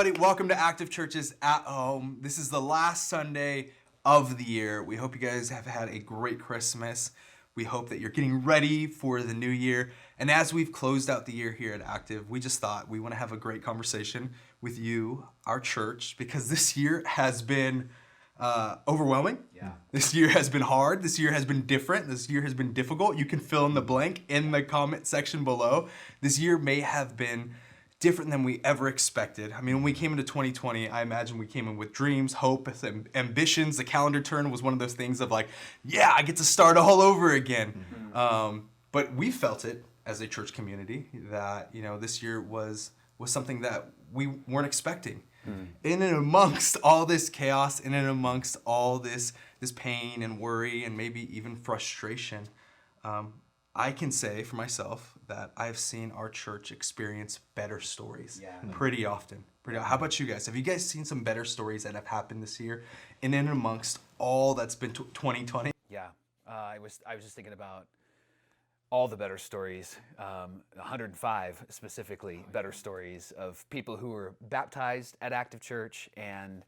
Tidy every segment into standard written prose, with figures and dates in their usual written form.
everybody. Welcome to Active Churches at Home. This is the last Sunday of the year. We hope you guys have had a great Christmas. We hope that you're getting ready for the new year. And as we've closed out the year here at Active, we just thought we want to have a great conversation with you, our church, because this year has been overwhelming. Yeah. This year has been hard. This year has been different. This year has been difficult. You can fill in the blank in the comment section below. This year may have been different than we ever expected. I mean, when we came into 2020, I imagine we came in with dreams, hope, ambitions. The calendar turn was one of those things of like, yeah, I get to start all over again. But we felt it as a church community that, this year was something that we weren't expecting. In and amongst all this chaos, in and amongst all this pain and worry and maybe even frustration, I can say for myself that I've seen our church experience better stories pretty often. How about you guys? Have you guys seen some better stories that have happened this year in and amongst all that's been 2020? Yeah, I was just thinking about all the better stories, 105 specifically better stories of people who were baptized at Active Church, and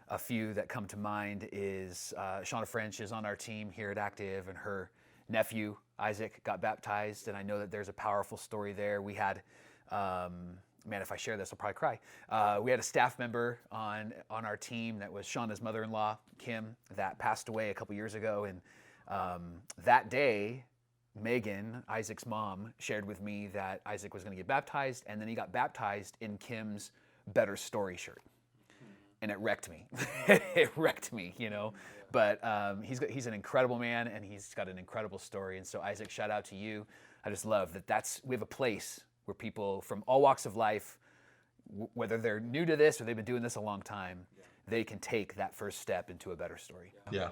a few that come to mind is Shauna French is on our team here at Active, and her nephew Isaac got baptized, and I know that there's a powerful story there. We had, man, if I share this, I'll probably cry. We had a staff member on our team that was Shauna's mother-in-law, Kim, that passed away a couple years ago, and that day, Megan, Isaac's mom, shared with me that Isaac was going to get baptized, and then he got baptized in Kim's Better Story shirt. And it wrecked me. It wrecked me, But he's an incredible man, and he's got an incredible story. And so, Isaac, shout out to you. I just love that we have a place where people from all walks of life, whether they're new to this or they've been doing this a long time, they can take that first step into a better story. Yeah.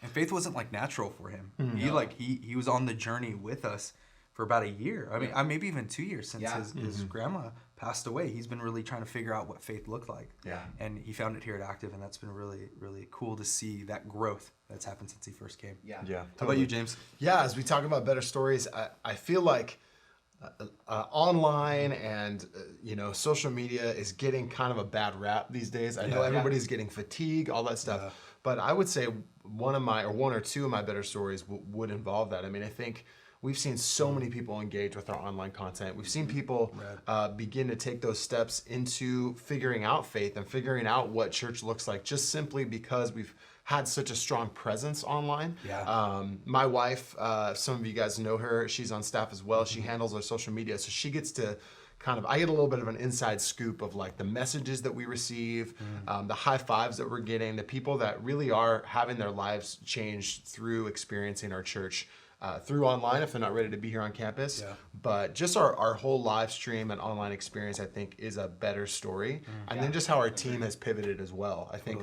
And faith wasn't natural for him. He was on the journey with us for about a year. I mean, maybe even 2 years since his grandma passed away. He's been really trying to figure out what faith looked like. Yeah. And he found it here at Active, and that's been really, really cool to see that growth that's happened since he first came. Yeah. How about you, James? Yeah, as we talk about better stories, I feel like online and social media is getting kind of a bad rap these days. I know everybody's getting fatigue, all that stuff. But I would say one or two of my better stories would involve that. I mean, I think we've seen so many people engage with our online content. We've seen people begin to take those steps into figuring out faith and figuring out what church looks like, just simply because we've had such a strong presence online. My wife, some of you guys know her, she's on staff as well. She handles our social media, so she gets to I get a little bit of an inside scoop of the messages that we receive, the high fives that we're getting, the people that really are having their lives changed through experiencing our church through online if they're not ready to be here on campus. But just our whole live stream and online experience, I think, is a better story. And then just how our team has pivoted as well. I think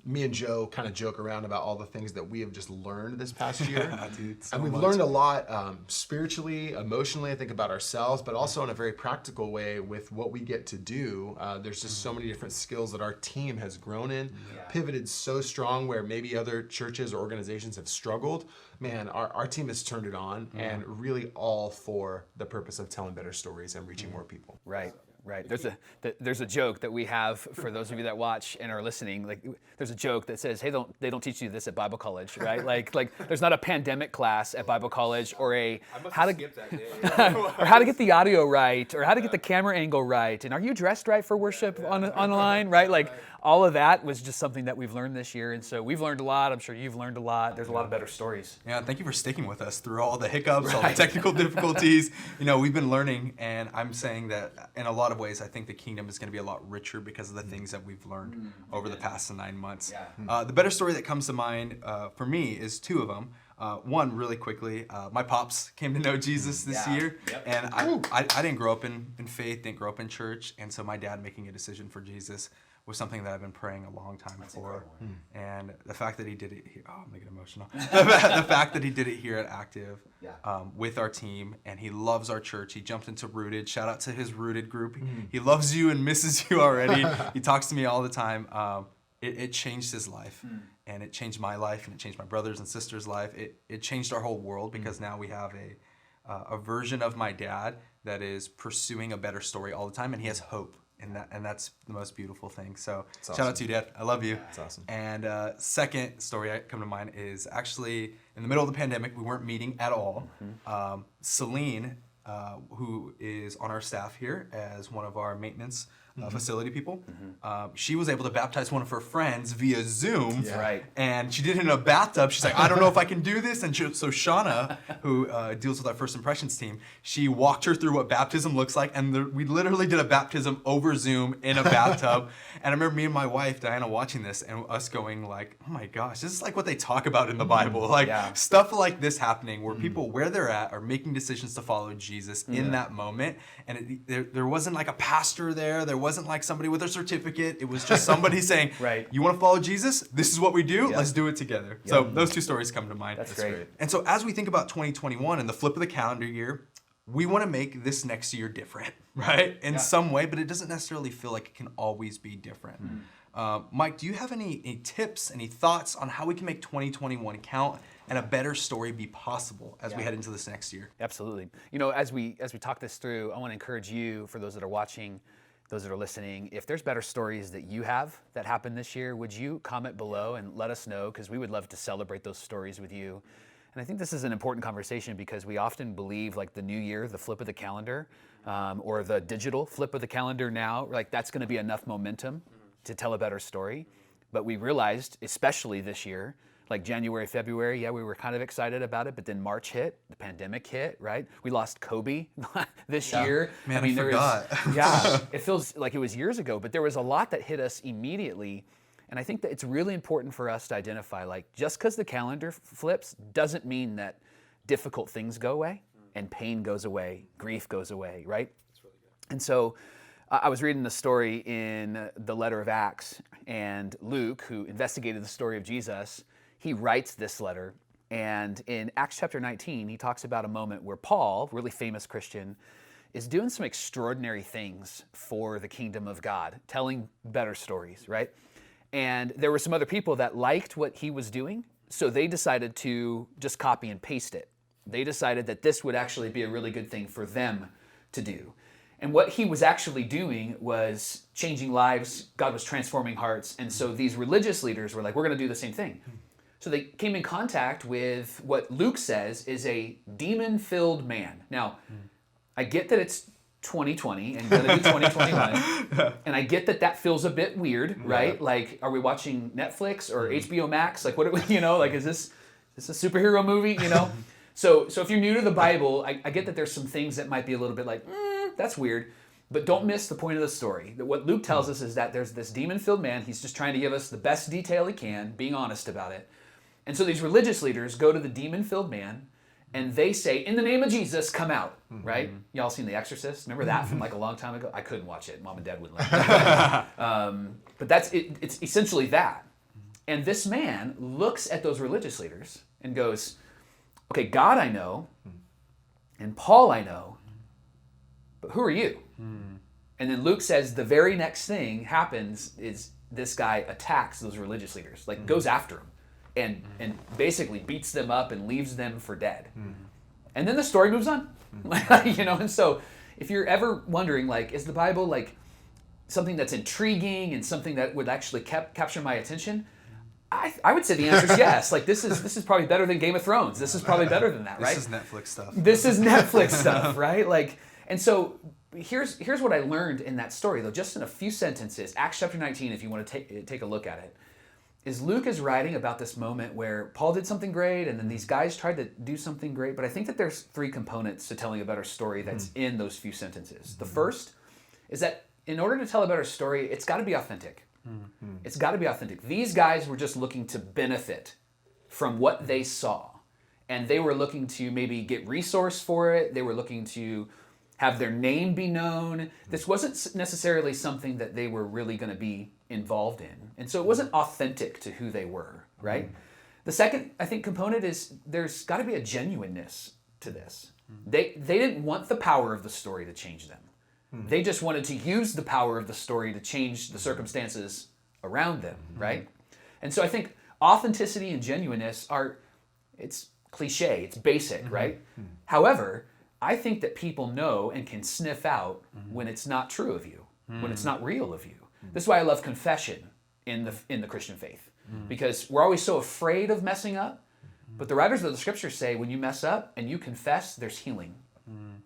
me and Joe kind of joke around about all the things that we have just learned this past year. And we've learned a lot spiritually, emotionally, I think, about ourselves, but also in a very practical way with what we get to do. There's just so many different skills that our team has grown in, pivoted so strong where maybe other churches or organizations have struggled. Man, our team has turned it on, and really all for the purpose of telling better stories and reaching more people. Right. There's a joke that we have for those of you that watch and are listening. There's a joke that says, "Hey, they don't teach you this at Bible college, right?" like there's not a pandemic class at Bible college, or how to get the audio right, or how to get the camera angle right, and are you dressed right for worship online, right? All of that was just something that we've learned this year, and so we've learned a lot. I'm sure you've learned a lot. There's a lot of better stories. Yeah, thank you for sticking with us through all the hiccups, all the technical difficulties. We've been learning, and I'm saying that in a lot of ways, I think the kingdom is going to be a lot richer because of the things that we've learned over the past 9 months. The better story that comes to mind for me is two of them. One, really quickly, my pops came to know Jesus this year, and I didn't grow up in faith, didn't grow up in church, and so my dad making a decision for Jesus was something that I've been praying a long time for. And the fact that he did it here, I'm making emotional. The fact that he did it here at Active with our team, and he loves our church. He jumped into Rooted. Shout out to his Rooted group. He loves you and misses you already. He talks to me all the time. It changed his life, and it changed my life, and it changed my brothers and sisters' life. It changed our whole world because now we have a version of my dad that is pursuing a better story all the time, and he has hope And that's the most beautiful thing. So awesome. shout out to you, Dad. I love you. That's awesome. And second story I come to mind is actually in the middle of the pandemic, we weren't meeting at all. Celine, who is on our staff here as one of our maintenance facility people, she was able to baptize one of her friends via Zoom. Yeah. Right. And she did it in a bathtub. She's like, I don't know if I can do this. And so Shauna, who deals with our First Impressions team, she walked her through what baptism looks like. And we literally did a baptism over Zoom in a bathtub. And I remember me and my wife, Diana, watching this and us going like, oh my gosh, this is like what they talk about in the Bible. Like stuff like this happening where people where they're at are making decisions to follow Jesus in that moment. And there wasn't like a pastor there. There wasn't like somebody with a certificate. It was just somebody saying, you want to follow Jesus? This is what we do. Let's do it together. So those two stories come to mind. That's great. And so as we think about 2021 and the flip of the calendar year, we want to make this next year different, right? In some way, but it doesn't necessarily feel like it can always be different. Mike, do you have any tips, any thoughts on how we can make 2021 count and a better story be possible as we head into this next year? Absolutely. You know, as we talk this through, I want to encourage you, for those that are watching, those that are listening, if there's better stories that you have that happened this year, would you comment below and let us know? Because we would love to celebrate those stories with you. And I think this is an important conversation because we often believe like the new year, the flip of the calendar, or the digital flip of the calendar now, like that's going to be enough momentum to tell a better story. But we realized, especially this year, like January, February, we were kind of excited about it, but then March hit, the pandemic hit, right? We lost Kobe this year. Man, I forgot. It feels like it was years ago, but there was a lot that hit us immediately. And I think that it's really important for us to identify, like, just because the calendar flips doesn't mean that difficult things go away and pain goes away, grief goes away, right? That's really good. And so I was reading the story in the letter of Acts, and Luke, who investigated the story of Jesus, he writes this letter. And in Acts chapter 19, he talks about a moment where Paul, really famous Christian, is doing some extraordinary things for the kingdom of God, telling better stories, right? And there were some other people that liked what he was doing, so they decided to just copy and paste it. They decided that this would actually be a really good thing for them to do. And what he was actually doing was changing lives. God was transforming hearts. And so these religious leaders were like, we're going to do the same thing. So they came in contact with what Luke says is a demon-filled man. Now, I get that it's 2020 and going to be 2021, and I get that that feels a bit weird, right? Yeah. Like, are we watching Netflix or HBO Max? Like, what are we, you know, like, is this a superhero movie, you know? So if you're new to the Bible, I get that there's some things that might be a little bit like, that's weird. But don't miss the point of the story. That what Luke tells us is that there's this demon-filled man. He's just trying to give us the best detail he can, being honest about it. And so these religious leaders go to the demon-filled man, and they say, in the name of Jesus, come out, right? Y'all seen The Exorcist? Remember that from like a long time ago? I couldn't watch it. Mom and Dad wouldn't let me. But that's it. It's essentially that. And this man looks at those religious leaders and goes, okay, God I know, and Paul I know, but who are you? And then Luke says the very next thing happens is this guy attacks those religious leaders, like goes after them. And basically beats them up and leaves them for dead. And then the story moves on. You know, and so if you're ever wondering, like, is the Bible like something that's intriguing and something that would actually capture my attention? I would say the answer is yes. Like, this is probably better than Game of Thrones. This is probably better than that, right? This is Netflix stuff. This is Netflix stuff, right? Like, and so here's what I learned in that story, though, just in a few sentences. Acts chapter 19, if you want to take a look at it. Is Luke is writing about this moment where Paul did something great and then these guys tried to do something great, but I think that there's three components to telling a better story that's in those few sentences. The first is that in order to tell a better story, it's got to be authentic. It's got to be authentic. These guys were just looking to benefit from what they saw, and they were looking to maybe get resource for it. They were looking to have their name be known. This wasn't necessarily something that they were really going to be involved in. And so it wasn't authentic to who they were, right? The second, I think, component is there's got to be a genuineness to this. They didn't want the power of the story to change them. They just wanted to use the power of the story to change the circumstances around them, right? And so I think authenticity and genuineness it's cliche, it's basic, right? However, I think that people know and can sniff out when it's not true of you. when it's not real of you. This is why I love confession in the Christian faith, because we're always so afraid of messing up. But the writers of the scriptures say when you mess up and you confess, there's healing,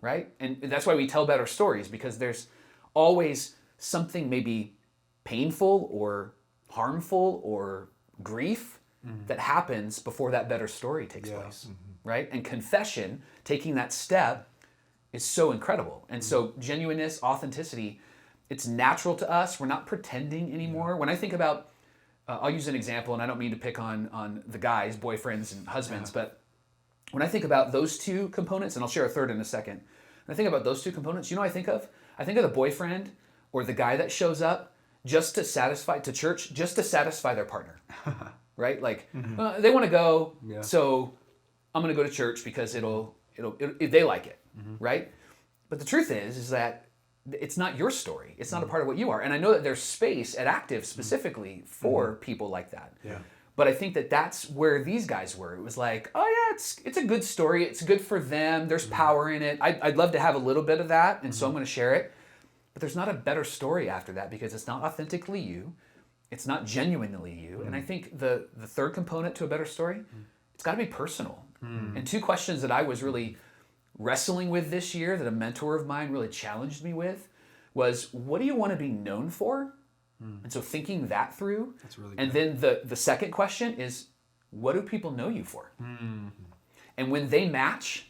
right? And that's why we tell better stories, because there's always something maybe painful or harmful or grief that happens before that better story takes place, right? And confession, taking that step, is so incredible. And so genuineness, authenticity, it's natural to us. We're not pretending anymore. When I think about, I'll use an example, and I don't mean to pick on the guys, boyfriends and husbands, but when I think about those two components, and I'll share a third in a second, when I think about those two components, you know what I think of? I think of the boyfriend or the guy that shows up just to satisfy their partner, right? Like they want to go, so I'm going to go to church because it'll they like it, right? But the truth is that it's not your story. It's not a part of what you are. And I know that there's space at Active specifically for people like that. Yeah. But I think that that's where these guys were. It was like, oh yeah, it's a good story. It's good for them. There's power in it. I'd love to have a little bit of that, and so I'm going to share it. But there's not a better story after that, because it's not authentically you. It's not genuinely you. And I think the third component to a better story, it's got to be personal. And two questions that I was really wrestling with this year, that a mentor of mine really challenged me with, was, what do you want to be known for? And so thinking that through. That's really good. And then the second question is, what do people know you for? And when they match,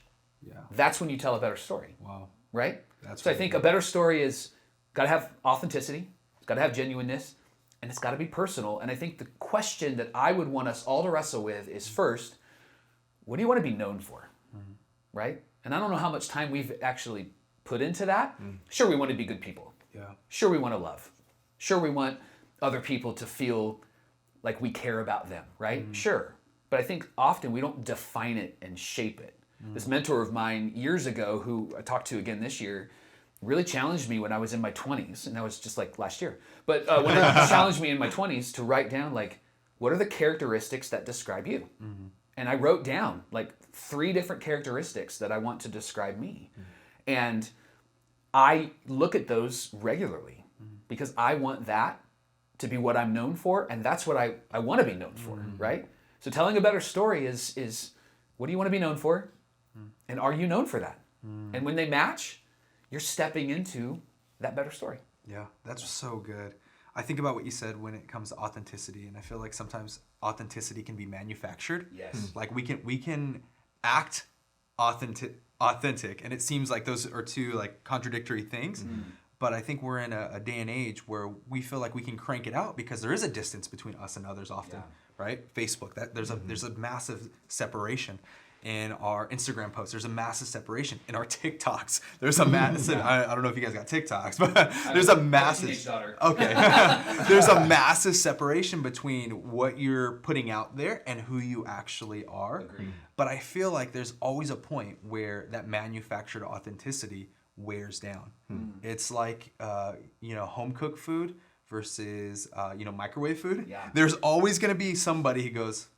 that's when you tell a better story. Wow. Right? So I think a better story is got to have authenticity, it's got to have genuineness, and it's got to be personal. And I think the question that I would want us all to wrestle with is, first, what do you want to be known for? Right? And I don't know how much time we've actually put into that. Sure, we want to be good people. Yeah. Sure, we want to love. Sure, we want other people to feel like we care about them, right? Sure. But I think often we don't define it and shape it. This mentor of mine years ago, who I talked to again this year, really challenged me when I was in my 20s, and that was just like last year. But when it challenged me in my 20s to write down, like, what are the characteristics that describe you? And I wrote down like 3 different characteristics that I want to describe me. And I look at those regularly because I want that to be what I'm known for, and that's what I want to be known for, right? So telling a better story is what do you want to be known for? And are you known for that? And when they match, you're stepping into that better story. Yeah, that's so good. I think about what you said when it comes to authenticity, and I feel like sometimes authenticity can be manufactured. Yes. Like we can act authentic, and it seems like those are two like contradictory things. But I think we're in a day and age where we feel like we can crank it out because there is a distance between us and others often, right? Facebook, there's a massive separation. In our Instagram posts, there's a massive separation. In our TikToks, there's a massive. I don't know if you guys got TikToks, but there's a massive. Okay, there's a massive separation between what you're putting out there and who you actually are. Agreed. But I feel like there's always a point where that manufactured authenticity wears down. It's like home cooked food versus microwave food. Yeah. There's always going to be somebody who goes,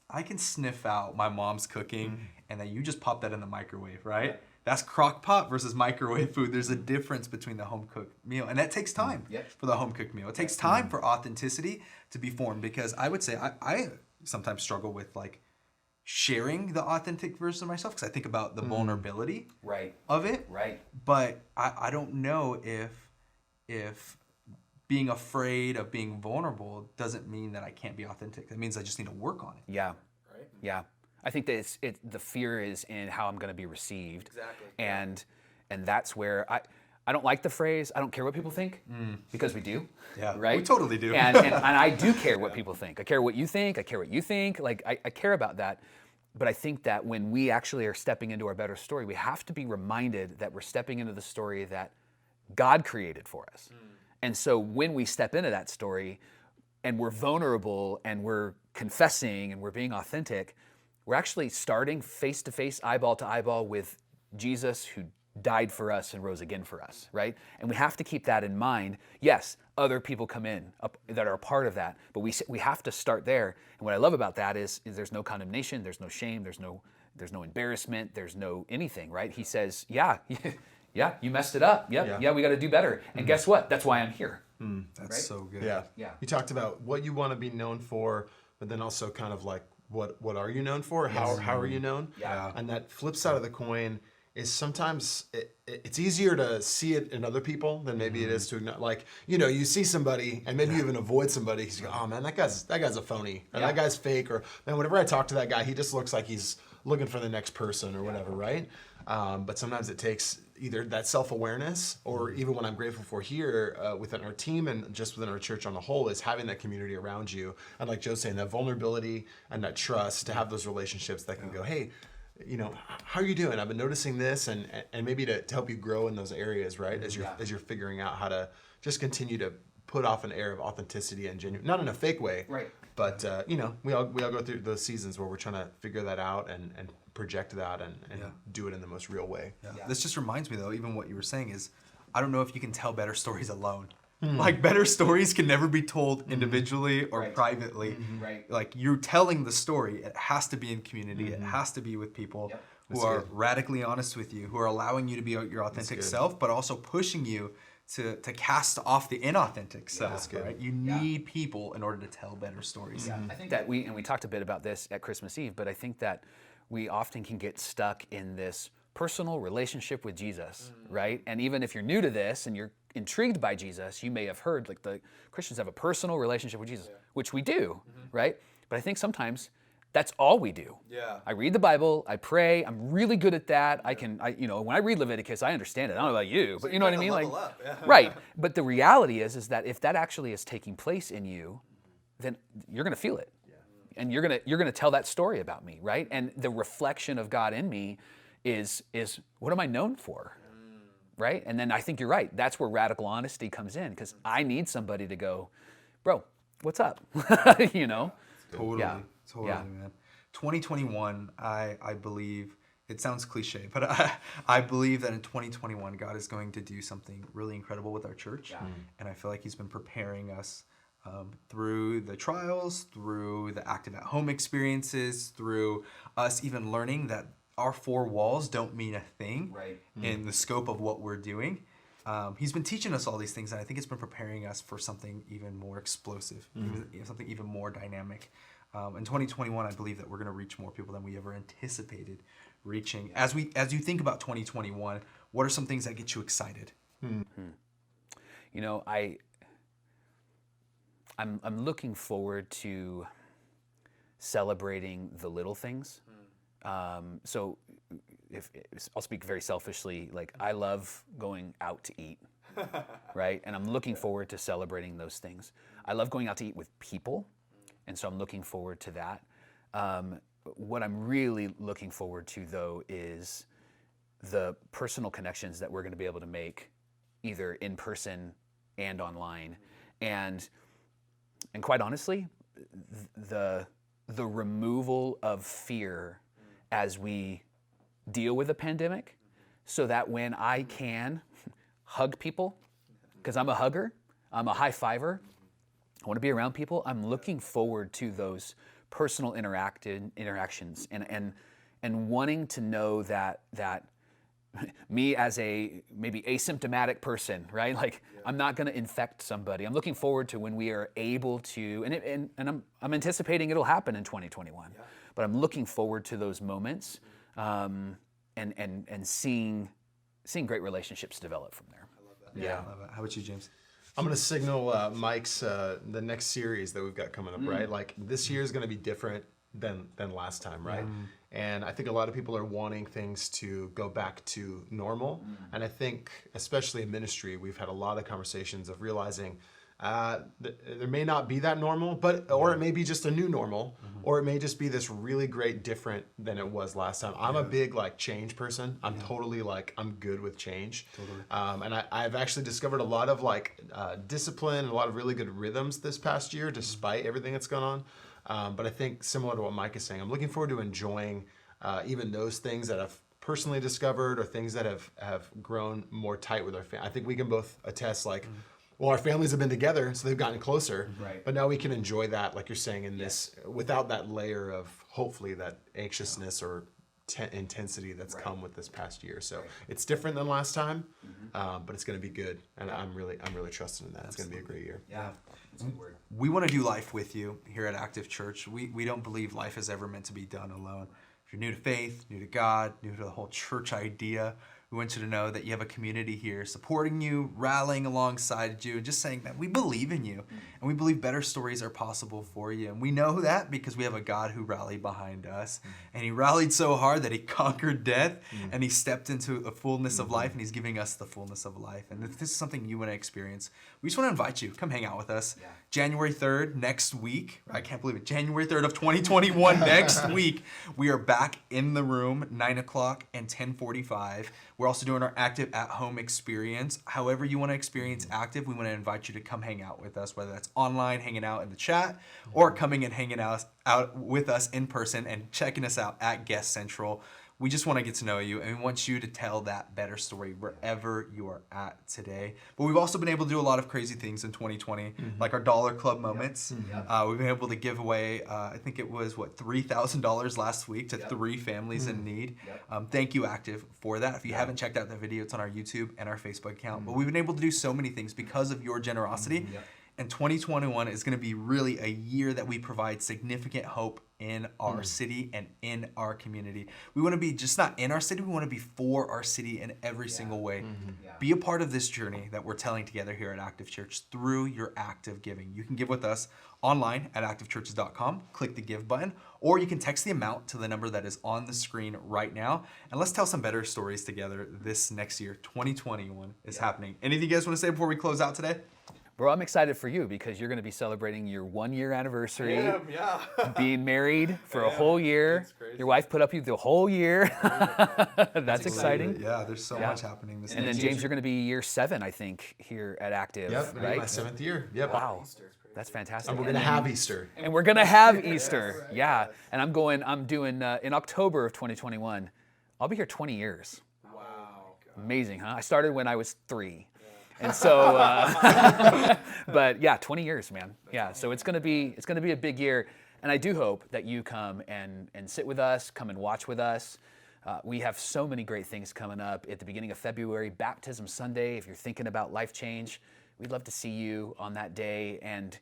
I can sniff out my mom's cooking, and then you just pop that in the microwave, right? Yeah. That's crock pot versus microwave food. There's a difference between the home cooked meal, and that takes time for the home cooked meal. It takes time for authenticity to be formed, because I would say I sometimes struggle with like sharing the authentic version of myself, because I think about the vulnerability of it. Right. But I don't know if being afraid of being vulnerable doesn't mean that I can't be authentic. That means I just need to work on it. Yeah. Right? Yeah. I think that the fear is in how I'm going to be received. Exactly. And that's where I don't like the phrase, I don't care what people think, because we do. Yeah. Right? We totally do. And I do care what people think. I care what you think. I care what you think. Like, I care about that. But I think that when we actually are stepping into our better story, we have to be reminded that we're stepping into the story that God created for us. And so when we step into that story and we're vulnerable and we're confessing and we're being authentic, we're actually starting face to face, eyeball to eyeball with Jesus, who died for us and rose again for us, right? And we have to keep that in mind. Yes, other people come in that are a part of that, but we have to start there. And what I love about that is there's no condemnation, there's no shame, there's no embarrassment, there's no anything, right? He says, yeah, Yeah, you messed it up. Yep. Yeah, we got to do better. And guess what? That's why I'm here. That's Right? so good. Yeah. Yeah. You talked about what you want to be known for, but then also kind of like what are you known for? How are you known? Yeah. And that flip side of the coin is sometimes it's easier to see it in other people than maybe it is to not, like, you know, you see somebody and maybe you even avoid somebody because you go, oh man, that guy's a phony, or that guy's fake, or man, whenever I talk to that guy, he just looks like he's looking for the next person or whatever, right? But sometimes it takes either that self-awareness, or even what I'm grateful for here within our team and just within our church on the whole is having that community around you. And like Joe's saying, that vulnerability and that trust to have those relationships that can go, hey, you know, how are you doing? I've been noticing this, and maybe to help you grow in those areas, right? As you're figuring out how to just continue to put off an air of authenticity and genuine, not in a fake way, Right. but you know, we all go through those seasons where we're trying to figure that out and project that and do it in the most real way. Yeah. This just reminds me, though, even what you were saying is, I don't know if you can tell better stories alone. Like, better stories can never be told individually or privately. Right. Like, you're telling the story, it has to be in community. It has to be with people who That's are good. radically honest with you, who are allowing you to be your authentic good. self, but also pushing you to cast off the inauthentic self. good. Right? You need people in order to tell better stories. Yeah, I think that we talked a bit about this at Christmas Eve, but I think that we often can get stuck in this personal relationship with Jesus, right? And even if you're new to this and you're intrigued by Jesus, you may have heard like the Christians have a personal relationship with Jesus, which we do, right? But I think sometimes that's all we do. Yeah. I read the Bible, I pray, I'm really good at that. You know, when I read Leviticus, I understand it. I don't know about you, but you know what I mean? Like, right. But the reality is that if that actually is taking place in you, then you're going to feel it. And you're gonna tell that story about me, right? And the reflection of God in me is what am I known for, right? And then I think you're right. That's where radical honesty comes in, because I need somebody to go, bro, what's up? You know? Totally. Yeah. Totally, Yeah. man. 2021, I believe, it sounds cliche, but I believe that in 2021, God is going to do something really incredible with our church. And I feel like He's been preparing us through the trials, through the active at home experiences, through us even learning that our four walls don't mean a thing in the scope of what we're doing. He's been teaching us all these things, and I think it's been preparing us for something even more explosive, something even more dynamic. In 2021, I believe that we're going to reach more people than we ever anticipated reaching. As you think about 2021, what are some things that get you excited? You know, I'm looking forward to celebrating the little things. So if I'll speak very selfishly, like I love going out to eat, right? And I'm looking forward to celebrating those things. I love going out to eat with people, and so I'm looking forward to that. What I'm really looking forward to, though, is the personal connections that we're going to be able to make, either in person and online, and quite honestly, the removal of fear as we deal with the pandemic, so that when I can hug people, because I'm a hugger, I'm a high fiver, I want to be around people, I'm looking forward to those personal interactions and wanting to know that me as a maybe asymptomatic person, right? Like I'm not going to infect somebody. I'm looking forward to when we are able to, and I'm anticipating it'll happen in 2021. But I'm looking forward to those moments, and seeing great relationships develop from there. I love that. I love it. How about you, James? I'm going to signal Mike's the next series that we've got coming up, right? Like this year is going to be different than last time, right? And I think a lot of people are wanting things to go back to normal. And I think, especially in ministry, we've had a lot of conversations of realizing there may not be that normal, or it may be just a new normal, or it may just be this really great different than it was last time. I'm a big like change person. I'm totally like, I'm good with change. And I've actually discovered a lot of like discipline and a lot of really good rhythms this past year, despite everything that's gone on. But I think similar to what Mike is saying, I'm looking forward to enjoying even those things that I've personally discovered or things that have grown more tight with our family. I think we can both attest like, well, our families have been together, so they've gotten closer. Right. But now we can enjoy that, like you're saying, in this without that layer of hopefully that anxiousness or intensity that's come with this past year. So it's different than last time, but it's going to be good, and I'm really trusting in that. It's going to be a great year. Yeah, that's a good word. We want to do life with you here at Active Church. We don't believe life is ever meant to be done alone. If you're new to faith, new to God, new to the whole church idea, we want you to know that you have a community here supporting you, rallying alongside you, and just saying that we believe in you, and we believe better stories are possible for you. And we know that because we have a God who rallied behind us, and he rallied so hard that he conquered death, and he stepped into the fullness of life, and he's giving us the fullness of life. And if this is something you want to experience, we just want to invite you. Come hang out with us. Yeah. January 3rd, next week. I can't believe it. January 3rd of 2021, next week. We are back in the room, 9 o'clock and 10:45. We're also doing our Active at Home experience. However you want to experience Active, we want to invite you to come hang out with us, whether that's online, hanging out in the chat, or coming and hanging out with us in person and checking us out at Guest Central. We just want to get to know you, and we want you to tell that better story wherever you are at today. But we've also been able to do a lot of crazy things in 2020, like our Dollar Club moments. We've been able to give away, I think it was, $3,000 last week to 3 families in need. Thank you, Active, for that. If you haven't checked out that video, it's on our YouTube and our Facebook account. But we've been able to do so many things because of your generosity. And 2021 is going to be really a year that we provide significant hope in our city and in our community. We want to be just not in our city, we want to be for our city in every single way. Be a part of this journey that we're telling together here at Active Church through your active giving. You can give with us online at activechurches.com, click the give button, or you can text the amount to the number that is on the screen right now. And let's tell some better stories together this next year. 2021 is happening. Anything you guys want to say before we close out today? Bro, I'm excited for you because you're going to be celebrating your 1-year anniversary, being married for a whole year. Your wife put up with you the whole year. That's exciting. Yeah, there's so much happening this And then James, you're going to be year 7, I think, here at Active. Yep, right? my 7th year. Yep. Wow, that's fantastic. And we're going to have Easter. And we're going to have Easter. Yeah, and I'm doing in October of 2021. I'll be here 20 years. Wow. Amazing, huh? I started when I was 3. And so, but yeah, 20 years, man. Yeah, so it's gonna be a big year, and I do hope that you come and sit with us, come and watch with us. We have so many great things coming up at the beginning of February, Baptism Sunday. If you're thinking about life change, we'd love to see you on that day. And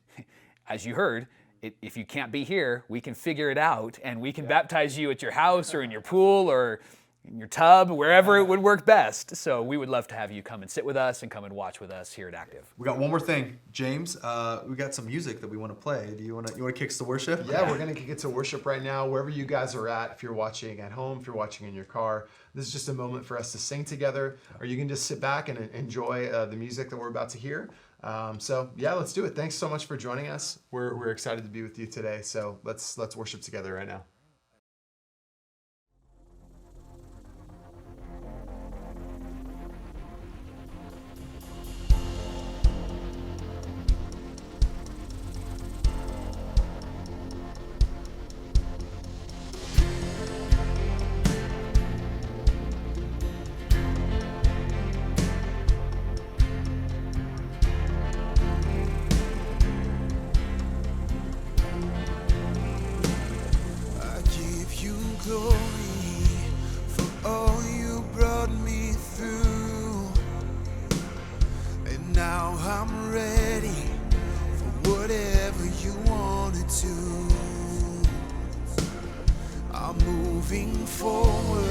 as you heard, if you can't be here, we can figure it out, and we can baptize you at your house or in your pool or in your tub, wherever it would work best. So we would love to have you come and sit with us and come and watch with us here at Active. We got one more thing, James. We got some music that we want to play. Do you want to kick us to worship? Yeah, we're gonna get to worship right now, wherever you guys are at. If you're watching at home, if you're watching in your car, this is just a moment for us to sing together, or you can just sit back and enjoy the music that we're about to hear. So yeah, let's do it. Thanks so much for joining us. We're excited to be with you today. So let's worship together right now. Moving forward.